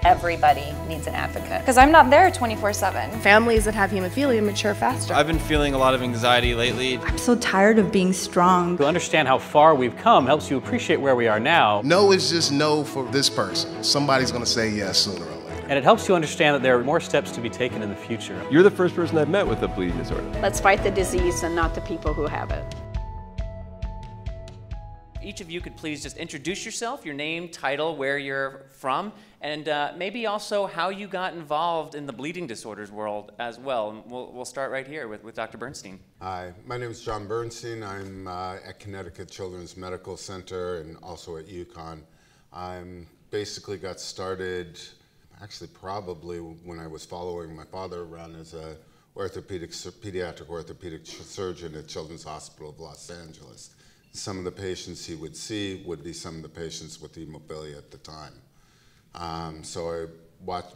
Everybody needs an advocate. Because I'm not there 24/7. Families that have hemophilia mature faster. I've been feeling a lot of anxiety lately. I'm so tired of being strong. To understand how far we've come helps you appreciate where we are now. No is just no for this person. Somebody's going to say yes sooner or later. And it helps you understand that there are more steps to be taken in the future. You're the first person I've met with a bleeding disorder. Let's fight the disease and not the people who have it. Each of you could please just introduce yourself, your name, title, where you're from, and maybe also how you got involved in the bleeding disorders world as well. And we'll start right here with Dr. Bernstein. Hi, my name is John Bernstein. I'm at Connecticut Children's Medical Center and also at UConn. I basically got started, actually probably when I was following my father around as a pediatric orthopedic surgeon at Children's Hospital of Los Angeles. Some of the patients he would see would be some of the patients with hemophilia at the time. So I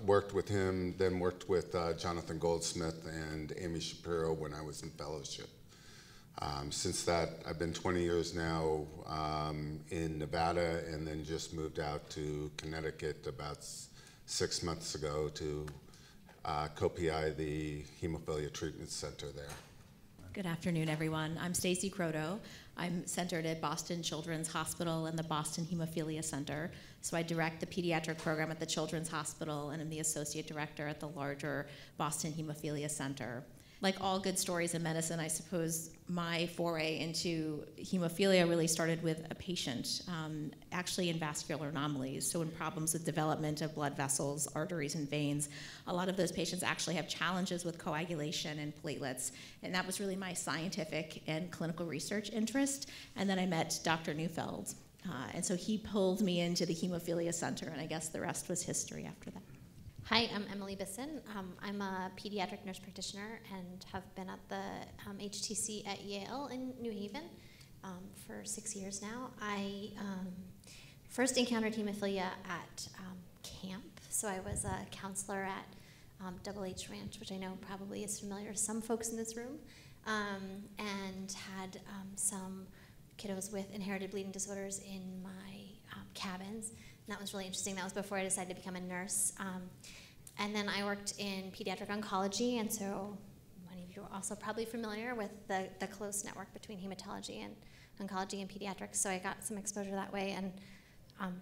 worked with him, then worked with Jonathan Goldsmith and Amy Shapiro when I was in fellowship. Since that, I've been 20 years now in Nevada, and then just moved out to Connecticut about 6 months ago to co-PI the Hemophilia Treatment Center there. Good afternoon, everyone. I'm Stacy Croteau. I'm centered at Boston Children's Hospital and the Boston Hemophilia Center. So I direct the pediatric program at the Children's Hospital, and I'm the associate director at the larger Boston Hemophilia Center. Like all good stories in medicine, I suppose my foray into hemophilia really started with a patient, actually in vascular anomalies, so in problems with development of blood vessels, arteries, and veins. A lot of those patients actually have challenges with coagulation and platelets, and that was really my scientific and clinical research interest. And then I met Dr. Neufeld, and so he pulled me into the Hemophilia Center, and I guess the rest was history after that. Hi, I'm Emily Bisson. I'm a pediatric nurse practitioner and have been at the HTC at Yale in New Haven for 6 years now. I first encountered hemophilia at camp. So I was a counselor at Double H Ranch, which I know probably is familiar to some folks in this room, and had some kiddos with inherited bleeding disorders in my cabins. And that was really interesting. That was before I decided to become a nurse. And then I worked in pediatric oncology, and so many of you are also probably familiar with the close network between hematology and oncology and pediatrics. So I got some exposure that way, and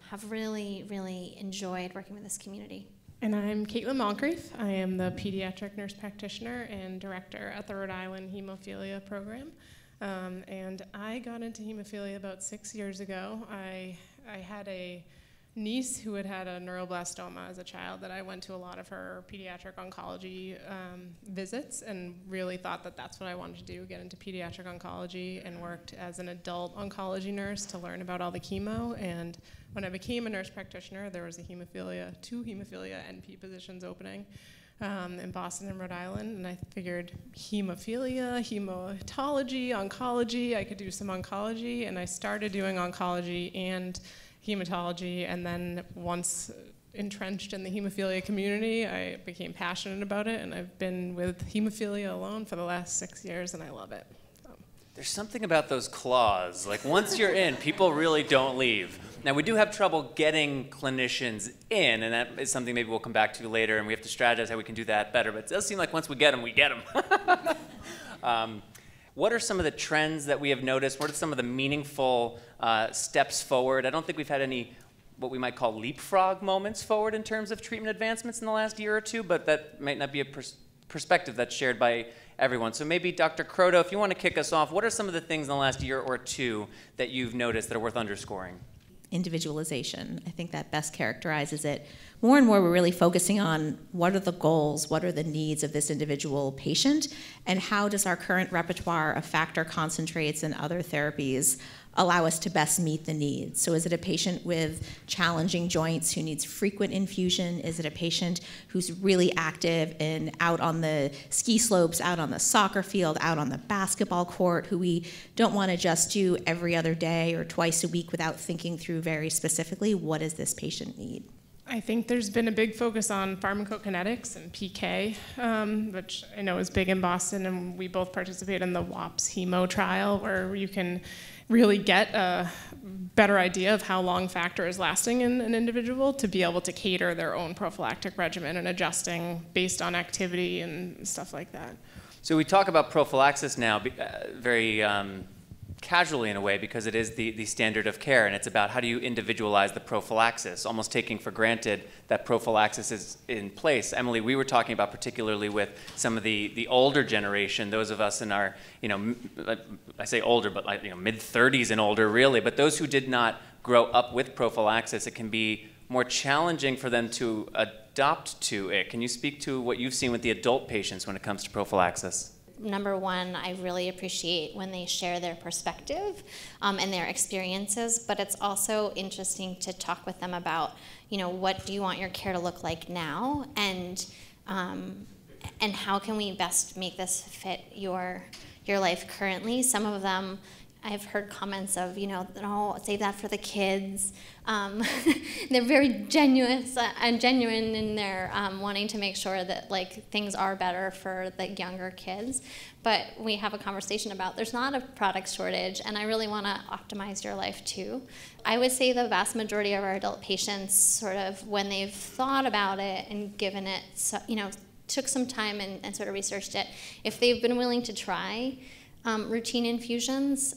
have really, really enjoyed working with this community. And I'm Caitlin Montcrieff. I am the pediatric nurse practitioner and director at the Rhode Island Hemophilia program. And I got into hemophilia about 6 years ago. I had a niece who had had a neuroblastoma as a child that I went to a lot of her pediatric oncology visits, and really thought that that's what I wanted to do, get into pediatric oncology, and worked as an adult oncology nurse to learn about all the chemo. And when I became a nurse practitioner, there was two hemophilia NP positions opening in Boston and Rhode Island, and I figured hemophilia, hematology, oncology, I could do some oncology, and I started doing oncology and hematology, and then once entrenched in the hemophilia community, I became passionate about it, and I've been with hemophilia alone for the last 6 years, and I love it. So. There's something about those claws. Like once you're in, people really don't leave. Now we do have trouble getting clinicians in, and that is something maybe we'll come back to later, and we have to strategize how we can do that better, but it does seem like once we get them, we get them. What are some of the trends that we have noticed? What are some of the meaningful steps forward? I don't think we've had any what we might call leapfrog moments forward in terms of treatment advancements in the last year or two, but that might not be a perspective that's shared by everyone. So maybe Dr. Croteau, if you want to kick us off, what are some of the things in the last year or two that you've noticed that are worth underscoring? Individualization. I think that best characterizes it. More and more, we're really focusing on what are the goals, what are the needs of this individual patient, and how does our current repertoire of factor concentrates and other therapies allow us to best meet the needs. So is it a patient with challenging joints who needs frequent infusion? Is it a patient who's really active and out on the ski slopes, out on the soccer field, out on the basketball court, who we don't want to just do every other day or twice a week without thinking through very specifically what does this patient need? I think there's been a big focus on pharmacokinetics and PK, which I know is big in Boston, and we both participate in the WAPS hemo trial, where you can really get a better idea of how long factor is lasting in an individual to be able to cater their own prophylactic regimen and adjusting based on activity and stuff like that. So we talk about prophylaxis now very casually in a way because it is the standard of care, and it's about how do you individualize the prophylaxis, almost taking for granted that prophylaxis is in place. Emily, we were talking about particularly with some of the older generation, those of us in our, I say older, but like, mid-30s and older really, but those who did not grow up with prophylaxis, it can be more challenging for them to adopt to it. Can you speak to what you've seen with the adult patients when it comes to prophylaxis? Number one, I really appreciate when they share their perspective and their experiences, but it's also interesting to talk with them about, what do you want your care to look like now, and how can we best make this fit your life currently. Some of them, I've heard comments of, no, save that for the kids. They're very genuine in their wanting to make sure that things are better for the younger kids. But we have a conversation about there's not a product shortage, and I really want to optimize your life too. I would say the vast majority of our adult patients, sort of when they've thought about it and given it, took some time and sort of researched it, if they've been willing to try routine infusions,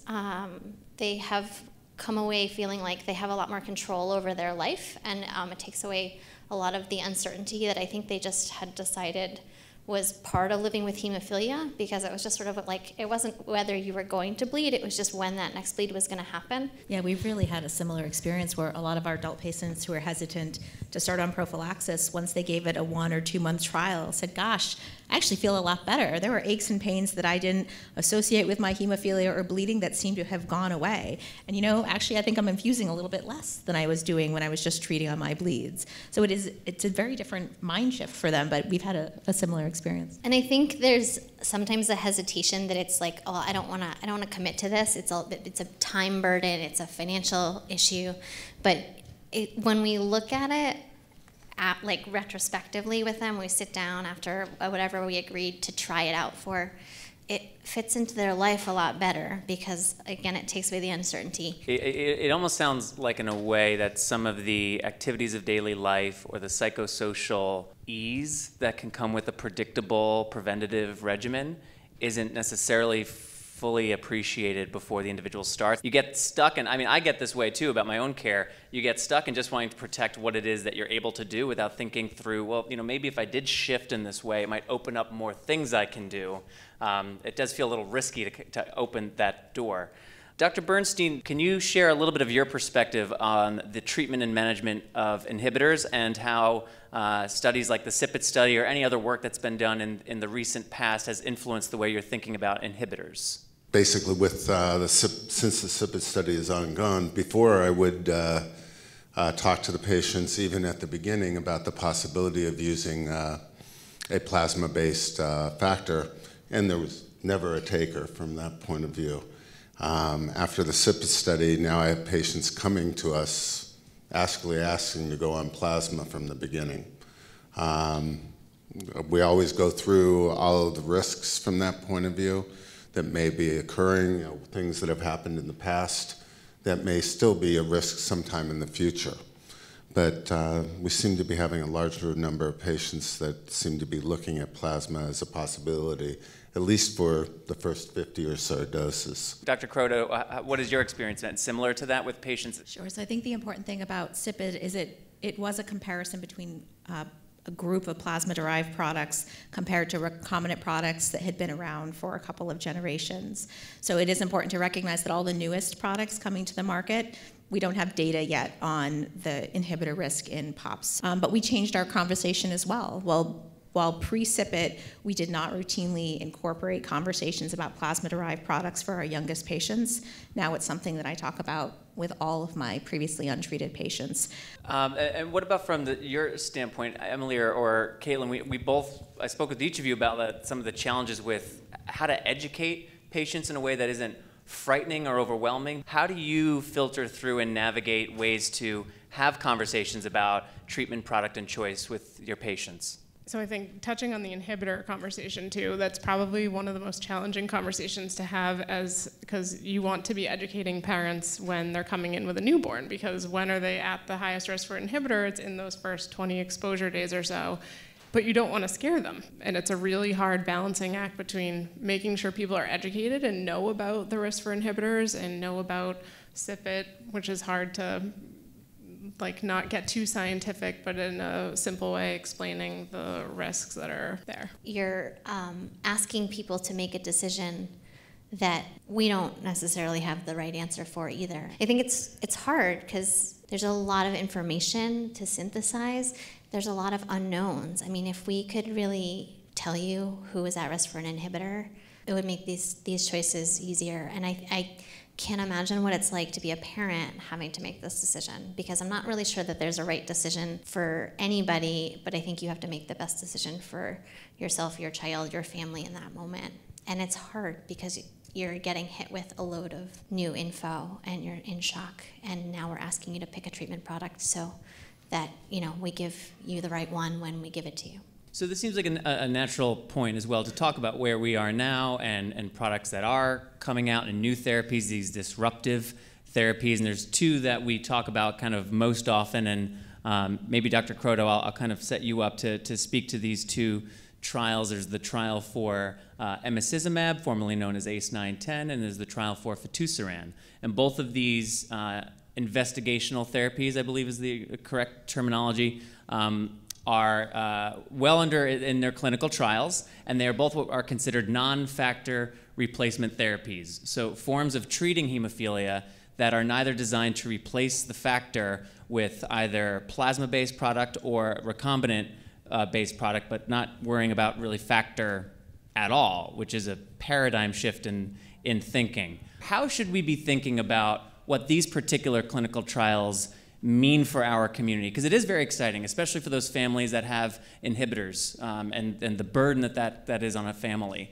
they have come away feeling like they have a lot more control over their life, and it takes away a lot of the uncertainty that I think they just had decided was part of living with hemophilia, because it was just sort of it wasn't whether you were going to bleed, it was just when that next bleed was going to happen. Yeah, we've really had a similar experience where a lot of our adult patients who are hesitant to start on prophylaxis, once they gave it a 1 or 2 month trial, said, gosh, I actually feel a lot better. There were aches and pains that I didn't associate with my hemophilia or bleeding that seemed to have gone away. And actually I think I'm infusing a little bit less than I was doing when I was just treating on my bleeds. So it's a very different mind shift for them, but we've had a similar experience. And I think there's sometimes a hesitation that it's like, oh, I don't want to commit to this. It's a time burden, it's a financial issue. But when we look at it, retrospectively with them, we sit down after whatever we agreed to try it out for, it fits into their life a lot better because, again, it takes away the uncertainty. It almost sounds like, in a way, that some of the activities of daily life or the psychosocial ease that can come with a predictable preventative regimen isn't necessarily fully appreciated before the individual starts. You get stuck, and I get this way too about my own care. You get stuck in just wanting to protect what it is that you're able to do without thinking through, well, maybe if I did shift in this way, it might open up more things I can do. It does feel a little risky to open that door. Dr. Bernstein, can you share a little bit of your perspective on the treatment and management of inhibitors and how studies like the CPIT study or any other work that's been done in the recent past has influenced the way you're thinking about inhibitors? Basically, since the CPIT study is ongoing, before I would talk to the patients, even at the beginning, about the possibility of using a plasma-based factor, and there was never a taker from that point of view. After the CPIT study, now I have patients coming to us asking to go on plasma from the beginning. We always go through all of the risks from that point of view that may be occurring, things that have happened in the past that may still be a risk sometime in the future. But we seem to be having a larger number of patients that seem to be looking at plasma as a possibility, at least for the first 50 or so doses. Dr. Croteau, what is your experience been? Similar to that with patients? Sure. So I think the important thing about CPIT is it was a comparison between a group of plasma-derived products compared to recombinant products that had been around for a couple of generations. So it is important to recognize that all the newest products coming to the market, we don't have data yet on the inhibitor risk in POPs. But we changed our conversation as well. While pre-CPIT, we did not routinely incorporate conversations about plasma-derived products for our youngest patients. Now it's something that I talk about with all of my previously untreated patients. And what about from your standpoint, Emily or Caitlin? I spoke with each of you about some of the challenges with how to educate patients in a way that isn't frightening or overwhelming. How do you filter through and navigate ways to have conversations about treatment, product, and choice with your patients? So I think touching on the inhibitor conversation too, that's probably one of the most challenging conversations to have, because you want to be educating parents when they're coming in with a newborn, because when are they at the highest risk for inhibitor? It's in those first 20 exposure days or so. But you don't want to scare them. And it's a really hard balancing act between making sure people are educated and know about the risk for inhibitors and know about CPIT, which is hard to not get too scientific, but in a simple way explaining the risks that are there. You're asking people to make a decision that we don't necessarily have the right answer for either. I think it's hard because there's a lot of information to synthesize. There's a lot of unknowns. I mean, if we could really tell you who is at risk for an inhibitor, it would make these choices easier. And I can't imagine what it's like to be a parent having to make this decision, because I'm not really sure that there's a right decision for anybody, but I think you have to make the best decision for yourself, your child, your family in that moment. And it's hard because you're getting hit with a load of new info and you're in shock, and now we're asking you to pick a treatment product so that we give you the right one when we give it to you. So this seems like a natural point as well to talk about where we are now and products that are coming out and new therapies, these disruptive therapies. And there's two that we talk about kind of most often. And maybe Dr. Croteau, I'll kind of set you up to speak to these two trials. There's the trial for emicizumab, formerly known as ACE910, and there's the trial for fitusiran. And both of these investigational therapies, I believe is the correct terminology, are well under in their clinical trials, and they are both what are considered non-factor replacement therapies. So forms of treating hemophilia that are neither designed to replace the factor with either plasma-based product or recombinant-based product, but not worrying about really factor at all, which is a paradigm shift in thinking. How should we be thinking about what these particular clinical trials mean for our community? Because it is very exciting, especially for those families that have inhibitors and the burden that is on a family.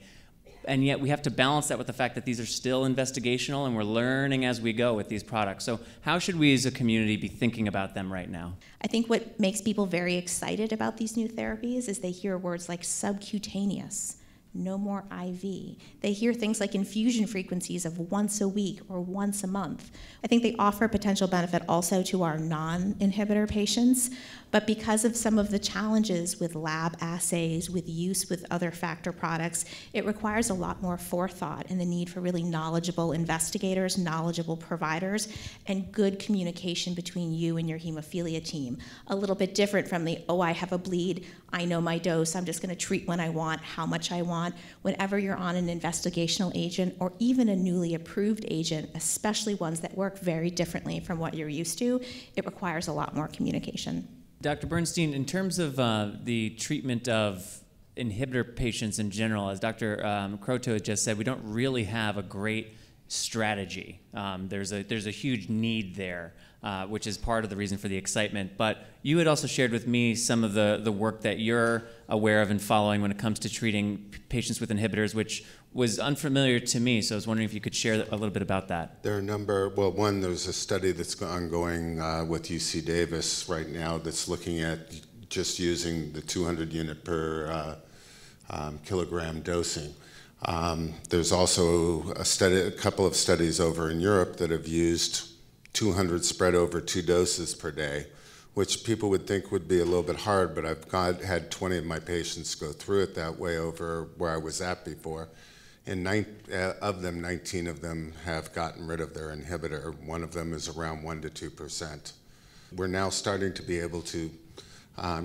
And yet we have to balance that with the fact that these are still investigational and we're learning as we go with these products. So how should we as a community be thinking about them right now? I think what makes people very excited about these new therapies is they hear words like subcutaneous, no more IV. They hear things like infusion frequencies of once a week or once a month. I think they offer potential benefit also to our non-inhibitor patients, but because of some of the challenges with lab assays, with use with other factor products, it requires a lot more forethought and the need for really knowledgeable investigators, knowledgeable providers, and good communication between you and your hemophilia team. A little bit different from the, oh, I have a bleed, I know my dose, I'm just going to treat when I want, how much I want. Whenever you're on an investigational agent or even a newly approved agent, especially ones that work very differently from what you're used to, it requires a lot more communication. Dr. Bernstein, in terms of the treatment of inhibitor patients in general, as Dr. Croteau just said, we don't really have a great strategy. There's a huge need there, which is part of the reason for the excitement. But you had also shared with me some of the work that you're aware of and following when it comes to treating patients with inhibitors, which was unfamiliar to me. So I was wondering if you could share a little bit about that. There are a number, well, one, there's a study that's ongoing with UC Davis right now that's looking at just using the 200 unit per kilogram dosing. There's also a couple of studies over in Europe that have used 200 spread over 2 doses per day, which people would think would be a little bit hard, but I've had 20 of my patients go through it that way over where I was at before. And 19 of them have gotten rid of their inhibitor. One of them is around 1% to 2%. We're now starting to be able to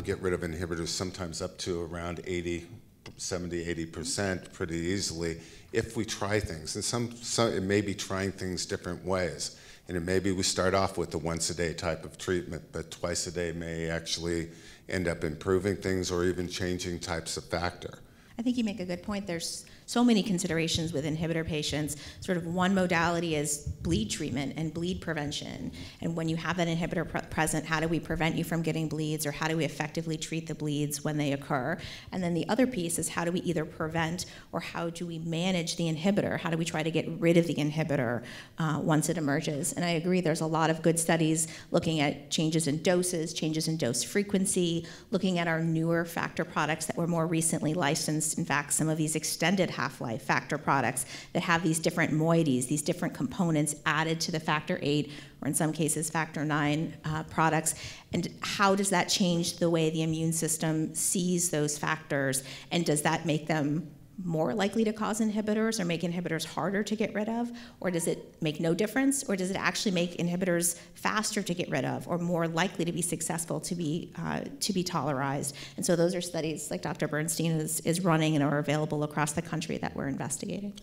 get rid of inhibitors sometimes up to around 70–80% pretty easily if we try things. And some it may be trying things different ways. And it may be we start off with the once-a-day type of treatment, but twice a day may actually end up improving things or even changing types of factor. I think you make a good point. There's so many considerations with inhibitor patients. Sort of one modality is bleed treatment and bleed prevention. And when you have that inhibitor present, how do we prevent you from getting bleeds, or how do we effectively treat the bleeds when they occur? And then the other piece is how do we either prevent or how do we manage the inhibitor? How do we try to get rid of the inhibitor once it emerges? And I agree, there's a lot of good studies looking at changes in doses, changes in dose frequency, looking at our newer factor products that were more recently licensed. In fact, some of these extended half-life factor products that have these different moieties, these different components added to the factor 8, or in some cases factor 9 products. And how does that change the way the immune system sees those factors? And does that make them more likely to cause inhibitors or make inhibitors harder to get rid of? Or does it make no difference? Or does it actually make inhibitors faster to get rid of or more likely to be successful to be tolerized? And so those are studies like Dr. Bernstein is running and are available across the country that we're investigating.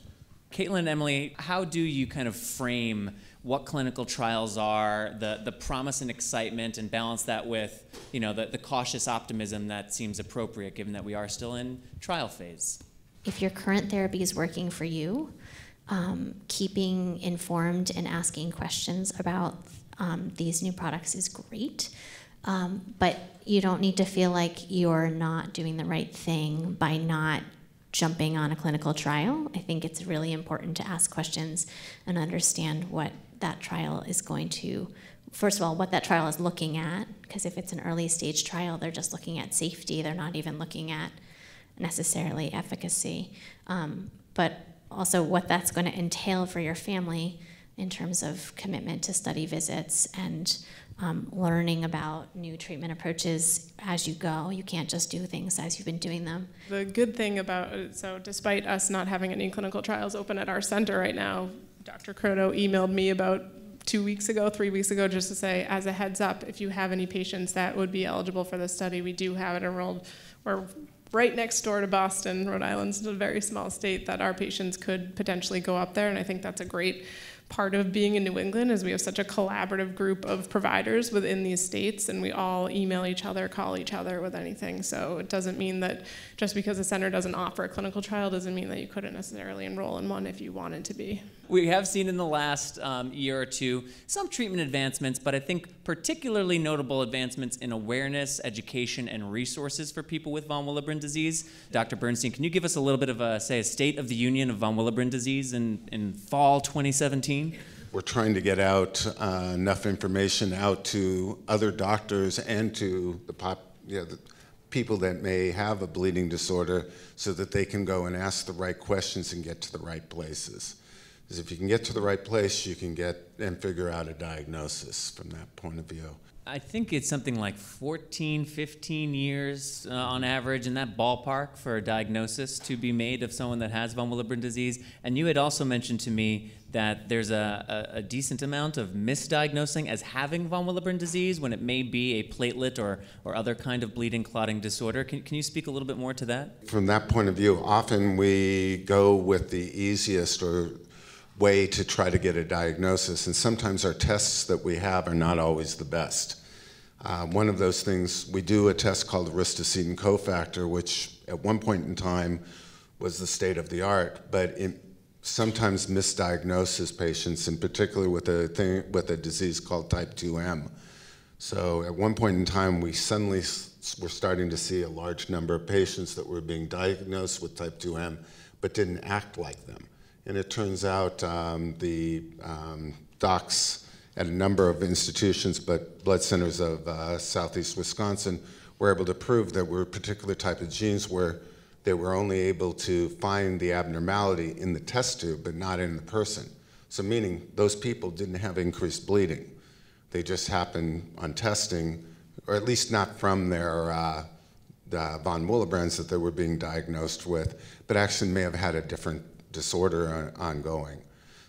Caitlin and Emily, how do you kind of frame what clinical trials are, the promise and excitement, and balance that with, you know, the cautious optimism that seems appropriate given that we are still in trial phase? If your current therapy is working for you, keeping informed and asking questions about these new products is great. But you don't need to feel like you're not doing the right thing by not jumping on a clinical trial. I think it's really important to ask questions and understand what that trial is going to, first of all, what that trial is looking at, because if it's an early stage trial, they're just looking at safety, they're not even looking at necessarily efficacy, but also what that's going to entail for your family in terms of commitment to study visits and learning about new treatment approaches as you go. You can't just do things as you've been doing them. The good thing about it, so despite us not having any clinical trials open at our center right now, Dr. Croteau emailed me about 3 weeks ago, just to say, as a heads up, if you have any patients that would be eligible for this study, we do have it enrolled. We're right next door to Boston. Rhode Island's a very small state that our patients could potentially go up there, and I think that's a great part of being in New England is we have such a collaborative group of providers within these states, and we all email each other, call each other with anything. So it doesn't mean that just because a center doesn't offer a clinical trial doesn't mean that you couldn't necessarily enroll in one if you wanted to be. We have seen in the last year or two some treatment advancements, but I think particularly notable advancements in awareness, education, and resources for people with von Willebrand disease. Dr. Bernstein, can you give us a little bit of a state of the union of von Willebrand disease in fall 2017? We're trying to get out enough information out to other doctors and to the people that may have a bleeding disorder so that they can go and ask the right questions and get to the right places. Because if you can get to the right place, you can get and figure out a diagnosis from that point of view. I think it's something like 14, 15 years on average in that ballpark for a diagnosis to be made of someone that has von Willebrand disease. And you had also mentioned to me that there's a decent amount of misdiagnosing as having von Willebrand disease when it may be a platelet or other kind of bleeding clotting disorder. Can you speak a little bit more to that? From that point of view, often we go with the easiest way to try to get a diagnosis, and sometimes our tests that we have are not always the best. One of those things, we do a test called aristocetin cofactor, which at one point in time was the state of the art, but it sometimes misdiagnoses patients, and particularly with a disease called type 2M. So at one point in time, we suddenly were starting to see a large number of patients that were being diagnosed with type 2M, but didn't act like them. And it turns out the docs at a number of institutions, but blood centers of southeast Wisconsin, were able to prove that were a particular type of genes where they were only able to find the abnormality in the test tube, but not in the person. So meaning those people didn't have increased bleeding. They just happened on testing, or at least not from their von Willebrands that they were being diagnosed with, but actually may have had a different disorder ongoing.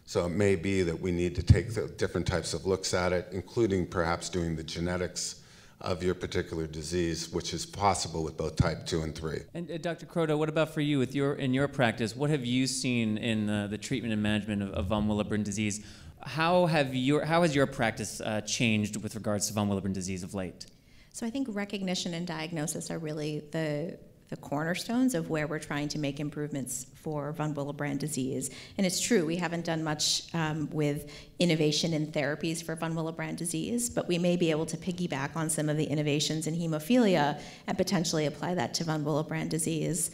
So it may be that we need to take the different types of looks at it, including perhaps doing the genetics of your particular disease, which is possible with both type 2 and 3. And Dr. Croteau, what about for you in your practice? What have you seen in the treatment and management of von Willebrand disease? How has your practice changed with regards to von Willebrand disease of late? So I think recognition and diagnosis are really the the cornerstones of where we're trying to make improvements for von Willebrand disease. And it's true, we haven't done much with innovation in therapies for von Willebrand disease, but we may be able to piggyback on some of the innovations in hemophilia and potentially apply that to von Willebrand disease.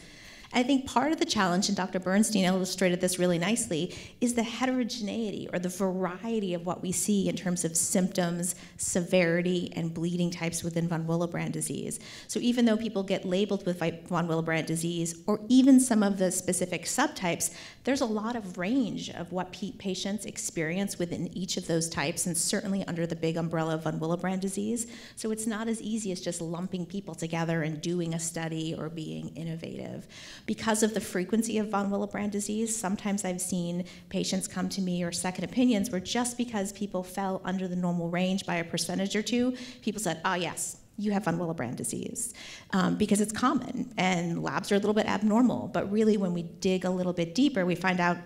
I think part of the challenge, and Dr. Bernstein illustrated this really nicely, is the heterogeneity or the variety of what we see in terms of symptoms, severity, and bleeding types within von Willebrand disease. So even though people get labeled with von Willebrand disease, or even some of the specific subtypes, there's a lot of range of what patients experience within each of those types, and certainly under the big umbrella of von Willebrand disease. So it's not as easy as just lumping people together and doing a study or being innovative. Because of the frequency of von Willebrand disease, sometimes I've seen patients come to me or second opinions where just because people fell under the normal range by a percentage or two, people said, oh yes, you have von Willebrand disease, because it's common and labs are a little bit abnormal. But really when we dig a little bit deeper, we find out,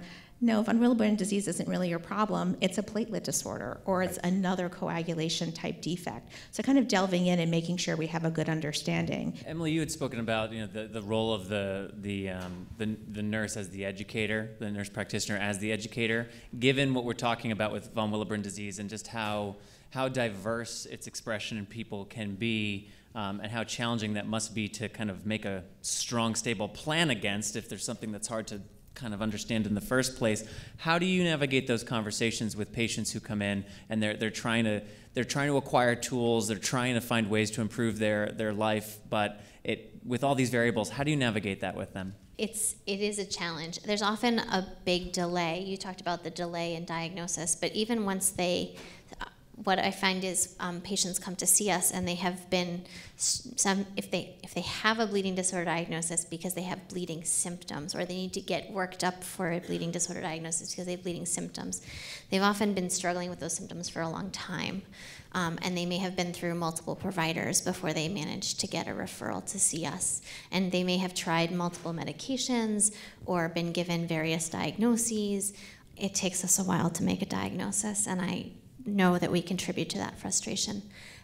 no, von Willebrand disease isn't really your problem. It's a platelet disorder, or it's another coagulation type defect. So kind of delving in and making sure we have a good understanding. Emily, you had spoken about the role of the nurse as the educator, the nurse practitioner as the educator, given what we're talking about with von Willebrand disease and just how diverse its expression in people can be, and how challenging that must be to kind of make a strong, stable plan against if there's something that's hard to kind of understand in the first place. How do you navigate those conversations with patients who come in and they're trying to acquire tools, they're trying to find ways to improve their life, but with all these variables, how do you navigate that with them? It is a challenge. There's often a big delay. You talked about the delay in diagnosis, but even once what I find is patients come to see us and they have been, if they have a bleeding disorder diagnosis because they have bleeding symptoms, or they need to get worked up for a bleeding disorder diagnosis because they have bleeding symptoms, they've often been struggling with those symptoms for a long time. And they may have been through multiple providers before they managed to get a referral to see us. And they may have tried multiple medications or been given various diagnoses. It takes us a while to make a diagnosis, and I know that we contribute to that frustration.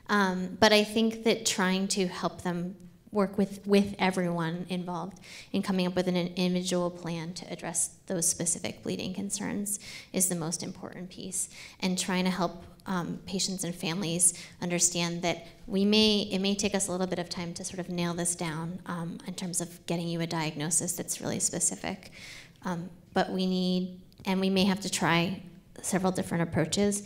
But I think that trying to help them work with everyone involved in coming up with an individual plan to address those specific bleeding concerns is the most important piece, and trying to help patients and families understand that it may take us a little bit of time to sort of nail this down in terms of getting you a diagnosis that's really specific. But we may have to try several different approaches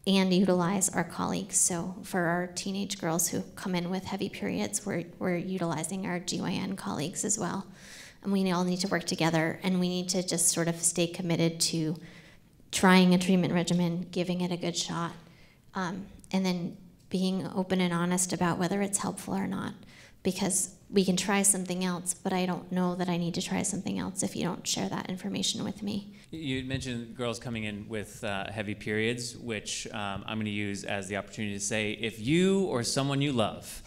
and utilize our colleagues. So for our teenage girls who come in with heavy periods, we're utilizing our GYN colleagues as well. And we all need to work together, and we need to just sort of stay committed to trying a treatment regimen, giving it a good shot, and then being open and honest about whether it's helpful or not. Because we can try something else, but I don't know that I need to try something else if you don't share that information with me. You mentioned girls coming in with heavy periods, which I'm going to use as the opportunity to say, if you or someone you love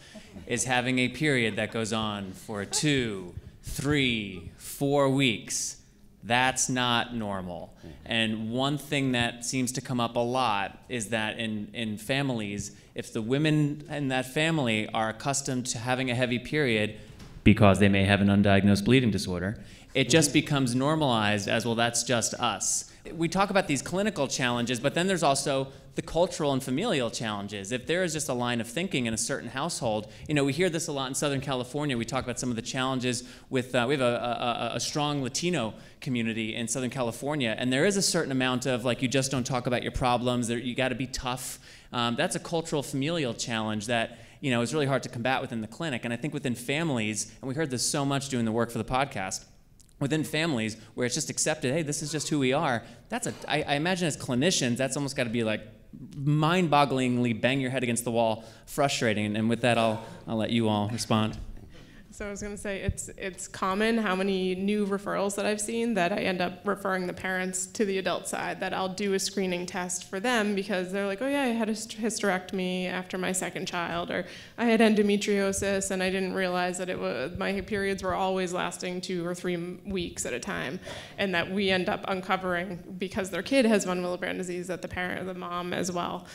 is having a period that goes on for 2, 3, 4 weeks, that's not normal. And one thing that seems to come up a lot is that in families, if the women in that family are accustomed to having a heavy period because they may have an undiagnosed bleeding disorder, it just becomes normalized as, well, that's just us. We talk about these clinical challenges, but then there's also the cultural and familial challenges. If there is just a line of thinking in a certain household, we hear this a lot in Southern California. We talk about some of the challenges with, we have a strong Latino community in Southern California, and there is a certain amount of, you just don't talk about your problems, you gotta be tough. That's a cultural familial challenge that, is really hard to combat within the clinic. And I think within families, and we heard this so much doing the work for the podcast, within families where it's just accepted, hey, this is just who we are, I imagine as clinicians, that's almost got to be mind-bogglingly bang your head against the wall, frustrating. And with that, I'll let you all respond. So I was going to say, it's common how many new referrals that I've seen that I end up referring the parents to the adult side, that I'll do a screening test for them because they're like, oh yeah, I had a hysterectomy after my second child, or I had endometriosis and I didn't realize that my periods were always lasting 2 or 3 weeks at a time, and that we end up uncovering because their kid has von Willebrand disease, that the mom as well.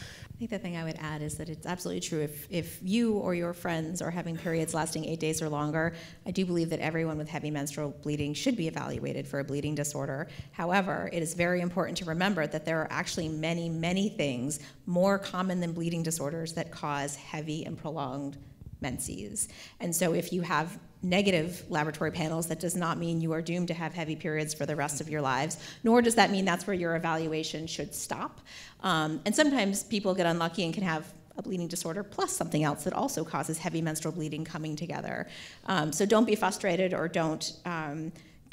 I think the thing I would add is that it's absolutely true. If you or your friends are having periods lasting 8 days or longer, I do believe that everyone with heavy menstrual bleeding should be evaluated for a bleeding disorder. However, it is very important to remember that there are actually many, many things more common than bleeding disorders that cause heavy and prolonged menses. And so if you have negative laboratory panels, that does not mean you are doomed to have heavy periods for the rest of your lives, nor does that mean that's where your evaluation should stop. And sometimes people get unlucky and can have a bleeding disorder plus something else that also causes heavy menstrual bleeding coming together. So don't be frustrated, or don't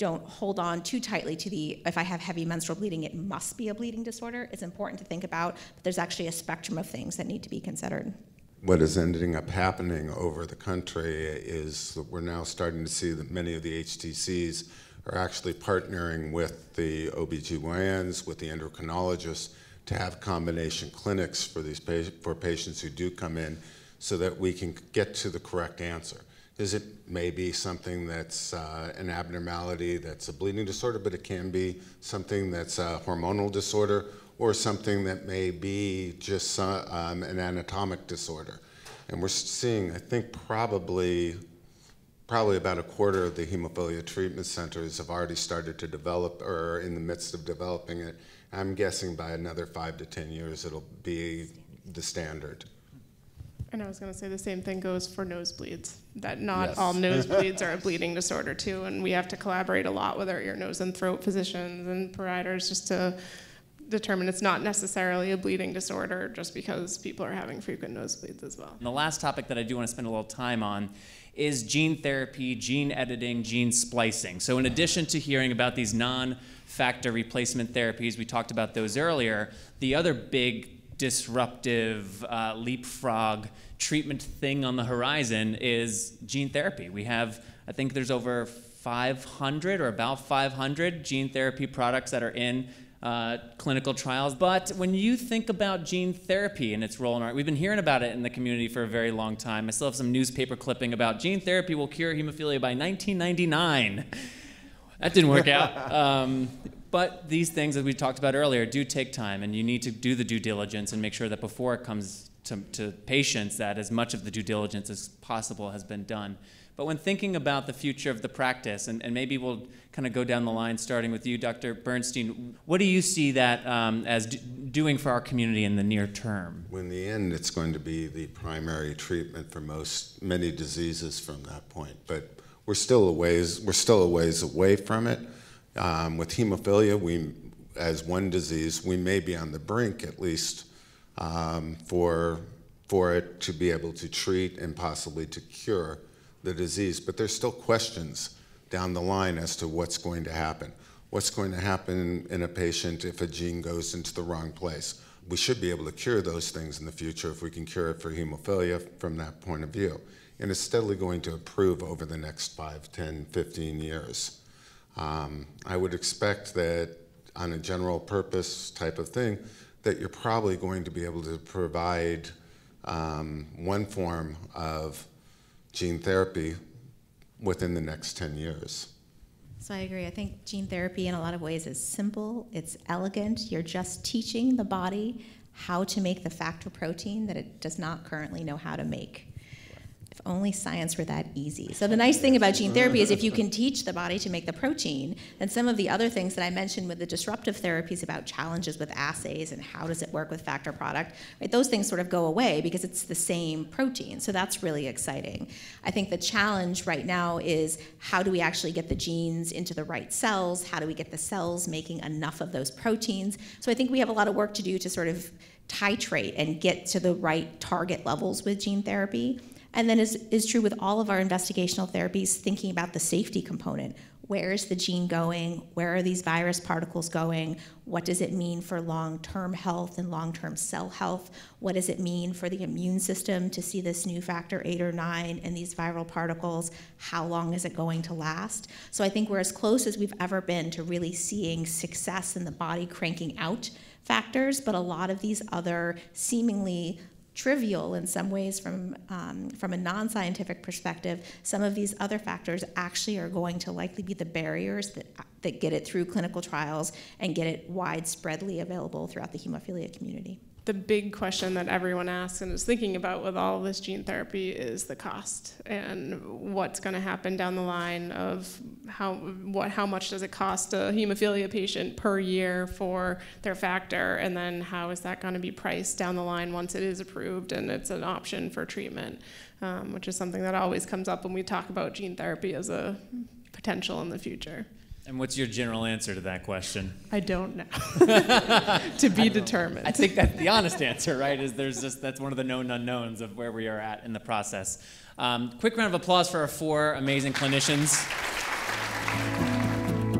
hold on too tightly to the, if I have heavy menstrual bleeding, it must be a bleeding disorder. It's important to think about, but there's actually a spectrum of things that need to be considered. What is ending up happening over the country is that we're now starting to see that many of the HTCs are actually partnering with the OBGYNs, with the endocrinologists, to have combination clinics for these for patients who do come in, so that we can get to the correct answer. Because it may be something that's an abnormality that's a bleeding disorder, but it can be something that's a hormonal disorder, or something that may be just an anatomic disorder. And we're seeing, I think, probably about a quarter of the hemophilia treatment centers have already started to develop, or are in the midst of developing it. I'm guessing by another 5 to 10 years it'll be the standard. And I was going to say the same thing goes for nosebleeds, that not all nosebleeds are a bleeding disorder too, and we have to collaborate a lot with our ear, nose, and throat physicians and providers just to determine it's not necessarily a bleeding disorder just because people are having frequent nosebleeds as well. And the last topic that I do want to spend a little time on is gene therapy, gene editing, gene splicing. So in addition to hearing about these non-factor replacement therapies, we talked about those earlier, the other big disruptive leapfrog treatment thing on the horizon is gene therapy. We have, I think there's over 500 or about 500 gene therapy products that are in clinical trials. But when you think about gene therapy and its role in our, we've been hearing about it in the community for a very long time. I still have some newspaper clipping about gene therapy will cure hemophilia by 1999. That didn't work out. But these things, as we talked about earlier, do take time, and you need to do the due diligence and make sure that before it comes to patients that as much of the due diligence as possible has been done. But when thinking about the future of the practice, and maybe we'll kind of go down the line starting with you, Dr. Bernstein, what do you see that as doing for our community in the near term? In the end, it's going to be the primary treatment for many diseases from that point. But we're still a ways away from it. With hemophilia, as one disease, we may be on the brink, at least, for it to be able to treat and possibly to cure the disease. But there's still questions down the line as to what's going to happen. What's going to happen in a patient if a gene goes into the wrong place? We should be able to cure those things in the future if we can cure it for hemophilia from that point of view. And it's steadily going to improve over the next 5, 10, 15 years. I would expect that on a general purpose type of thing, that you're probably going to be able to provide one form of gene therapy within the next 10 years. So I agree. I think gene therapy in a lot of ways is simple, it's elegant. You're just teaching the body how to make the factor protein that it does not currently know how to make. If only science were that easy. So the nice thing about gene therapy is if you can teach the body to make the protein, then some of the other things that I mentioned with the disruptive therapies about challenges with assays and how does it work with factor product, right, those things sort of go away because it's the same protein. So that's really exciting. I think the challenge right now is how do we actually get the genes into the right cells? How do we get the cells making enough of those proteins? So I think we have a lot of work to do to sort of titrate and get to the right target levels with gene therapy. And then is true with all of our investigational therapies, thinking about the safety component. Where is the gene going? Where are these virus particles going? What does it mean for long-term health and long-term cell health? What does it mean for the immune system to see this new factor 8 or 9 and these viral particles? How long is it going to last? So I think we're as close as we've ever been to really seeing success in the body cranking out factors, but a lot of these other seemingly trivial in some ways from a non-scientific perspective, some of these other factors actually are going to likely be the barriers that get it through clinical trials and get it widespreadly available throughout the hemophilia community. the big question that everyone asks and is thinking about with all of this gene therapy is the cost and what's going to happen down the line of how much does it cost a hemophilia patient per year for their factor, and then how is that going to be priced down the line once it is approved and it's an option for treatment, which is something that always comes up when we talk about gene therapy as a potential in the future. And what's your general answer to that question? I don't know. To be determined. I think that's the honest answer, right? That's one of the known unknowns of where we are at in the process. Quick round of applause for our 4 amazing clinicians.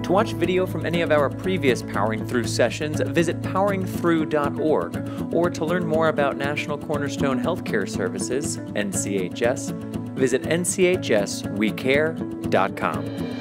To watch video from any of our previous Powering Through sessions, visit poweringthrough.org, or to learn more about National Cornerstone Healthcare Services, NCHS, visit nchswecare.com.